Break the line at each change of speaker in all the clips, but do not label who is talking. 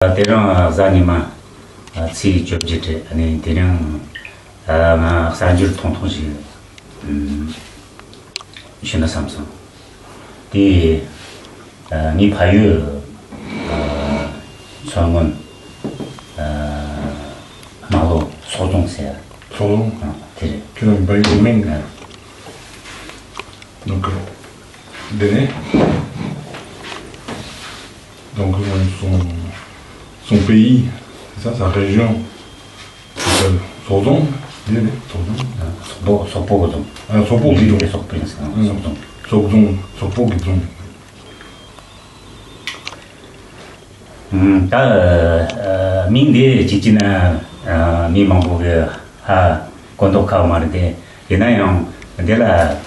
대령 자니마 치 접지트 아니 대령 산줄 통통시 신의 삼성 디 니파유 성원 마로 소동세
Pardon,
대리
tu n'as pas eu de Ming. Donc, Déné. Donc, son pays, c'est ça, sa région, s'appelle Sordon. Déné, Sordon.
속보거든
Ah, Sordon,
미리
Guidon.
속보였어
Sordon, Sordon, Guidon.
민대 지지나 미망보게 하 건도카 말데 예나영 데라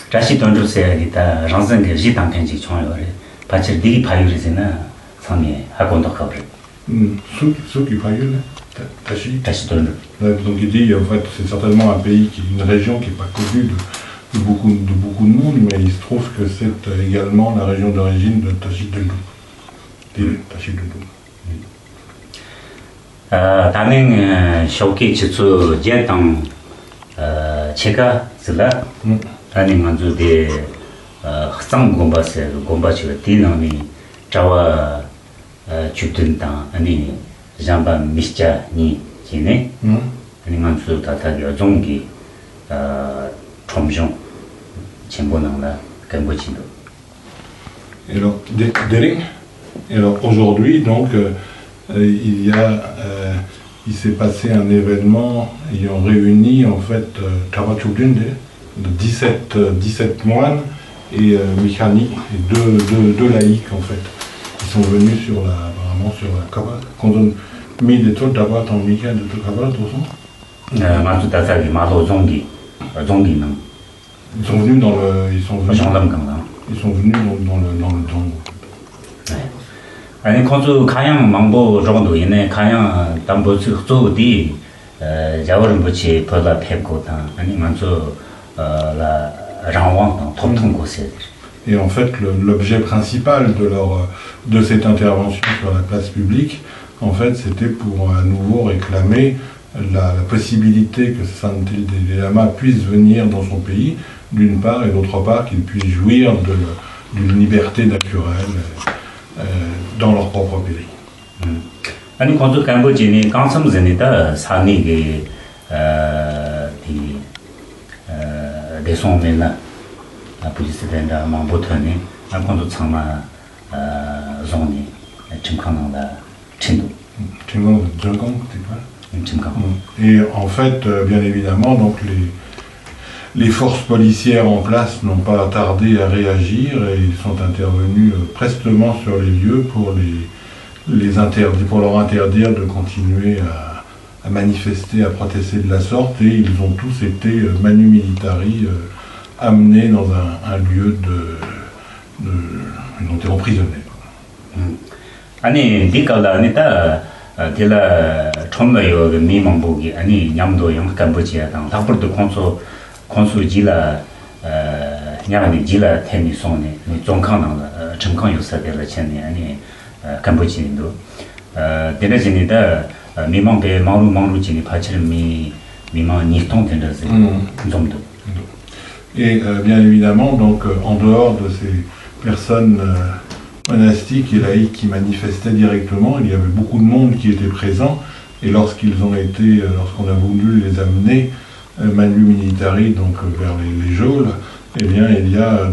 자시 던주세기다 ranzenge jitan kenji chongyore pachir digi payurizena samye ha 건도카bre
Ceux qui faillent, Tachi.
다시 던주
Donc il dit, en fait, c'est certainement un pays, une région qui n'est pas connue de beaucoup de monde, mais il se trouve que c'est également la région d'origine de Tachi Delou. Tachi Delou.
다른 쇼케 지수 제당 제가 zila 아니 만주데 학상 공부세 공부치가 디나미 자와 주든다 아니 잠바 미스자니 지네 아니 만주 다타기 종기 톰종 전부능라 근거진도
Et alors, et alors aujourd'hui, donc, il s'est passé un événement ayant réuni en fait Tawachudinde, 17 moines et Mikhani, et deux laïcs en fait, qui sont venus apparemment sur la Kabbale. Quand on met des trucs d'abord en Mikhan de Kabbale, tout ça.
만주 다타기 마도 종기는
Ils sont venus dans le, ils sont venus dans le don.
아니 건조 가양 망보 정도 있네 가양 담보 쪽디 자원을 붙이 벌다 폐고다 아니 만주 la ranwang 통통 곳에
Et en fait, l'objet principal de cette intervention sur la place publique, en fait, c'était pour à nouveau réclamer la possibilité que Santil Dalai Lama puisse venir dans son pays, d'une part, et d'autre part, qu'il puisse jouir d'une liberté naturelle dans leur propre pays.
아니 건조 cambogieni 강섬전이다 산이게 디 대송면나 부지스된다 망보터니 안 건조 참마 존이 침칸나다 친도
Et en fait, bien évidemment, donc les forces policières en place n'ont pas tardé à réagir et ils sont intervenus prestement sur les lieux pour leur interdire de continuer à manifester, à protester de la sorte, et ils ont tous été manu militari amenés dans un lieu ils ont été emprisonnés.
아니 니가라 아니다 딜라 총나요 미망보기 아니 냠도 영 캄보지아당 답벌도 콘수지라 냐니 지라 테니 손에 종강나라 정강 요사데라 첸니 아니 캄보지인도 데레진이다 미망베 망루지니 파치르 미망 니통 된다세 좀도.
Et bien évidemment, donc en dehors de ces personnes monastiques et laïcs qui manifestaient directement, il y avait beaucoup de monde qui était présent, et lorsqu'on a voulu les amener manu militari, donc vers les geôles, eh bien il y a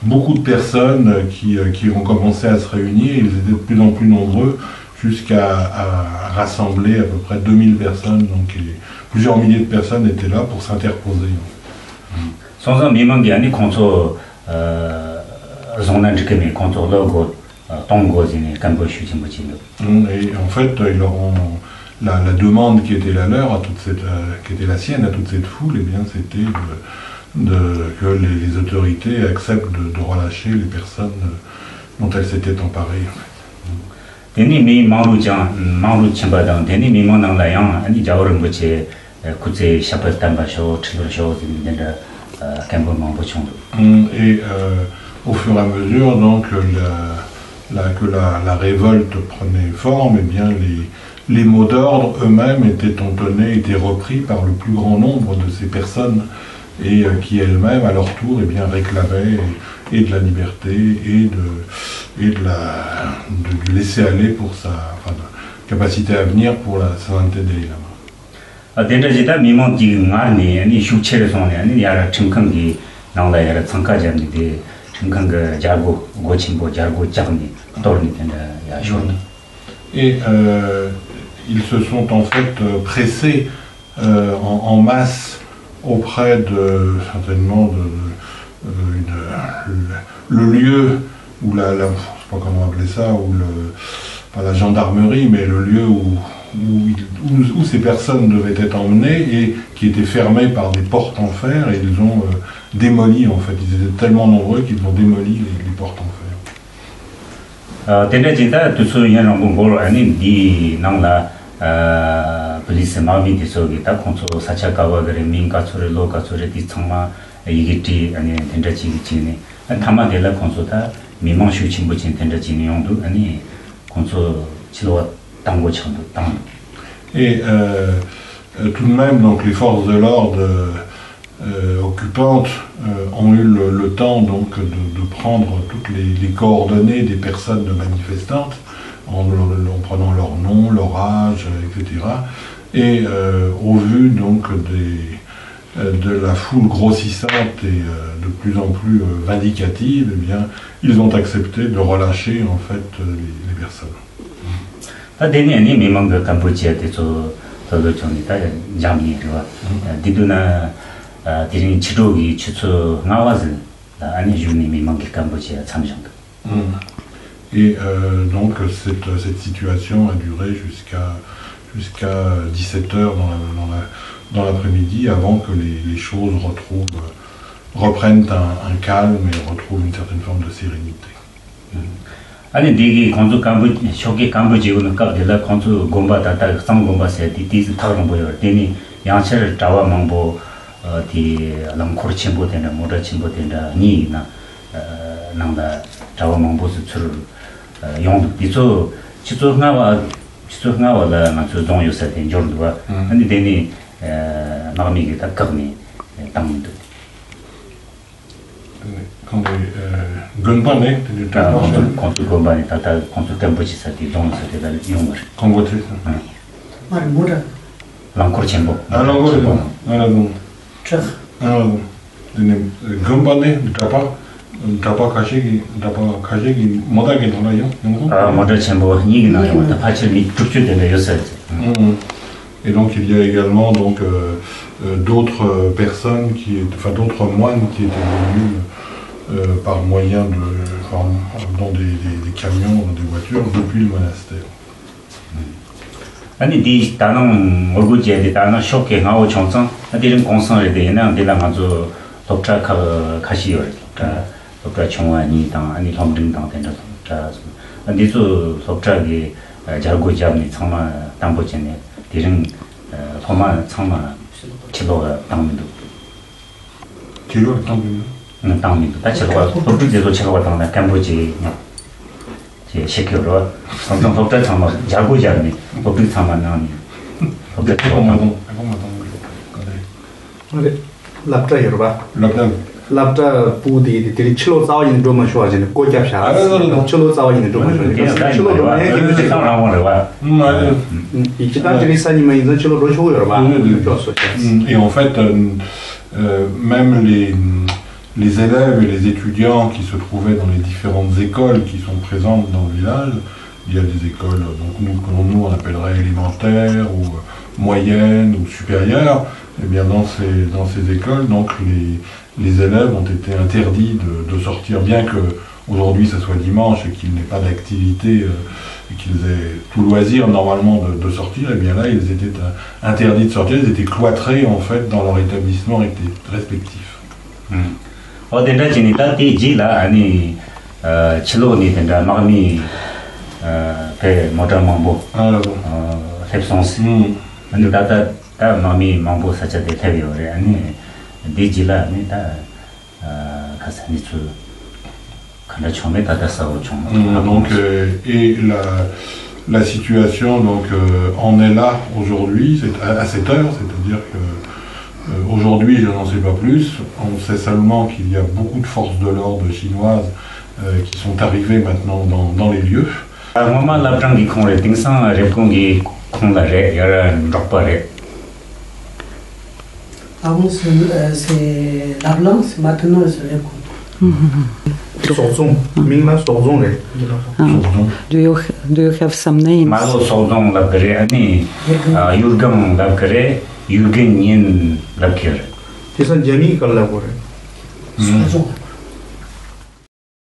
beaucoup de personnes qui ont commencé à se réunir, ils étaient de plus en plus nombreux, jusqu'à rassembler à peu près 2000 personnes, donc plusieurs milliers de personnes étaient là pour s'interposer.
선선 미망기 아니 콘소 zonanjikemi contre logo tongozini cambochusini mochino.
Et en fait, ils auront la demande qui était la leur, qui était la sienne à toute cette foule, et bien c'était que les autorités acceptent de relâcher les personnes dont elles s'étaient emparées.
Deni mi manglu chimbadang, deni mi manang layang, ani jawaran mochi kutse shapat tamba sho, chilur sho, denda cambo mangbo chongdo.
Et au fur et à mesure, donc la révolte prenait forme, eh bien les mots d'ordre eux-mêmes étaient entonnés, étaient repris par le plus grand nombre de ces personnes et qui elles-mêmes, à leur tour, eh bien, réclamaient et de la liberté et du laisser-aller pour de capacité à venir pour la sainteté des lamas.
Dendajita mimang ji ngarni ani shukchere sone ani yara chungkang nangla yara tsangka jamni de chungkang jargo gochimbo jargo jagni torni tenda ya shurni.
Et ils se sont en fait pressés en masse auprès de certainement le lieu où je sais pas comment appeler ça, pas la gendarmerie, mais le lieu où ces personnes devaient être emmenées et qui était fermé par des portes en fer, et ils ont démoli en fait. Ils étaient tellement nombreux qu'ils ont démoli les portes en fer.
Tendajita tusu yan bolo ani di nangla police mami de sogita konso sachakawa gare minka sore loka sore di changma yigiti ani tendaji chini tama de la konso ta mimang shu chimbo chin tendaji ni yongdu ani konso chilo tango chando tang.
Et tout de même, donc, les forces de l'ordre occupantes ont eu le temps donc, de prendre toutes les coordonnées des personnes manifestantes en prenant leur nom, leur âge, etc. Et au vu donc, de la foule grossissante et de plus en plus vindicative, eh bien, ils ont accepté de relâcher en fait, les personnes.
Deni ani memang ke Kamboja te so todo choni ta jamni ro diduna dirin chirogi chutsu ngawaz ani juni memang ke Kamboja chamjong.
Et donc cette situation a duré jusqu'à 17h dans l'après-midi avant que les choses reprennent un calme et retrouvent une certaine forme de sérénité.
아니 디기 건조 간부 쇼게 간부 지구는 갑들라 건조 곰바 다다 상 곰바 세디 디스 타는 보여 되니 양철 자와 망보 디 랑코르 침보 되나 모라 침보 되나 니나 나다 자와 망보스 출 용 디조 지조가와라 맞죠 종 요새 된 정도가 아니 되니 나미게 다 거니 땅도
Quand Gunbane,
quand Gunbane, quand tu Kamboja, ça dit donc c'était dans le Yomar.
Kamboja.
Marmura.
L'encore Chembo.
Alors, Gunbane, d'abord caché qui moda qui dans la
moda Chembo, ni na yo, ta pas ni tout de le yosset.
Et donc il y a également donc d'autres personnes d'autres moines qui étaient venus par moyen dans des camions, dans des voitures, depuis le monastère.
아니 디 다는 얼굴에 다는 쇼케 나오 총성 아디는 공성에 대해는 내가 아주 독자카 가시요. 독자 총원이 당 아니 동등당 된다. 자 아니도 독자기 자고 잡니 정말 담보전에 디는 소만 정말 치료가 당민도
치료가 당민도
당민도 다 치료가 독주제도 치료가 당나 캄보지 제 시켜로 성성 독자 정말 자고 잡니 독주 참만 나니 독자
comment
lapta yorba lapta pudi de chilo zao yin do ma shuo jin go jia sha chilo zao yin do ma shuo chilo do ma ye ge
tang rang wo le wa
yi ji da de sa ni men yin chilo do shuo yorba
et en fait même les élèves et les étudiants qui se trouvaient dans les différentes écoles qui sont présentes dans le village, il y a des écoles donc nous on appellerait élémentaires ou moyennes ou supérieures, et bien dans ces écoles donc les élèves ont été interdits de sortir, bien que aujourd'hui ça soit dimanche et qu'il n'ait pas d'activité et qu'ils aient tout loisir normalement de sortir, et bien là ils étaient interdits de sortir, ils étaient cloîtrés en fait dans leur établissement respectif.
어딘가 지니다 디지라 아니 칠로니 된다 마음이 배 모자망보 셉선스 아니 다다 다 마음이 망보 사자데 태비오래 아니 디지라 아니 다 가사니추
Donc, et la situation donc, en est là aujourd'hui, à cette heure, c'est-à-dire que aujourd'hui, je n'en sais pas plus, on sait seulement qu'il y a beaucoup de forces de l'ordre chinoises qui sont arrivées maintenant dans les lieux.
Avant, c'est la blanche, maintenant, c'est le coup.
Do you have some names?
Malo Sodong Labkare, Ani Yurgam Labkare, Yurgen Yin Labkare.
This is Jami Kalabore.